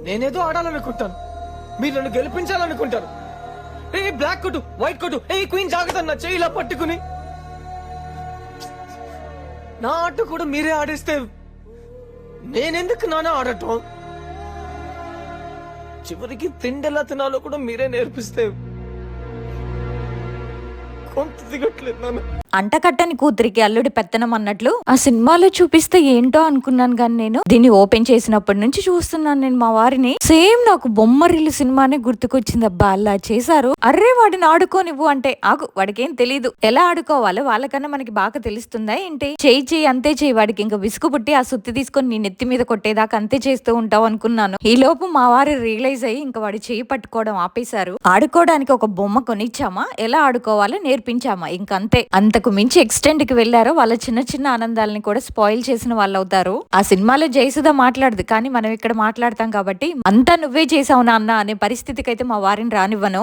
నేనేదో ఆడాలనుకుంటాను, మీరు నన్ను గెలిపించాలనుకుంటారు. ఏ బ్లాక్ కొట్టు, వైట్ కొట్టు, ఏ క్వీన్ జాగ్రత్త నా చెయ్యి ఇలా పట్టుకుని. నా ఆట కూడా మీరే ఆడేస్తే నేనెందుకు నాన్న ఆడటం? చివరికి తిండెలా తినాలో కూడా మీరే నేర్పిస్తే కొంత దిగట్లేదు నాన్న. అంటకట్టని కూతురికి అల్లుడి పెత్తనం అన్నట్లు ఆ సినిమాలో చూపిస్తే ఏంటో అనుకున్నాను కానీ నేను దీన్ని ఓపెన్ చేసినప్పటి నుంచి చూస్తున్నాను నేను మా వారిని. సేమ్ నాకు బొమ్మరిల్లు సినిమానే గుర్తుకొచ్చింది. అబ్బా అలా చేశారు. అర్రే వాడిని ఆడుకోనివ్వు అంటే ఆగు, వాడికేం తెలీదు, ఎలా ఆడుకోవాలో వాళ్ళకన్నా మనకి బాగా తెలుస్తుందా ఏంటి? చేయి అంతే చేయి, వాడికి ఇంకా విసుగు పుట్టి ఆ సుత్తి తీసుకొని నీ నెత్తి మీద కొట్టేదాకా అంతే చేస్తూ ఉంటావు అనుకున్నాను. ఈ లోపు మా వారు రియలైజ్ అయ్యి ఇంకా వాడి చేయి పట్టుకోవడం ఆపేశారు. ఆడుకోవడానికి ఒక బొమ్మ కొనిచ్చామా, ఎలా ఆడుకోవాలో నేర్పించామా, ఇంకంతే. అంతకు మించి ఎక్స్టెండ్ కి వెళ్లారో వాళ్ళ చిన్న చిన్న ఆనందాలని కూడా స్పాయిల్ చేసిన వాళ్ళు అవుతారు. ఆ సినిమాలో జయసుధ మాట్లాడదు కానీ మనం ఇక్కడ మాట్లాడతాం కాబట్టి అంతా నువ్వే చేసావు నాన్న అనే పరిస్థితికి అయితే మా వారిని రానివ్వను.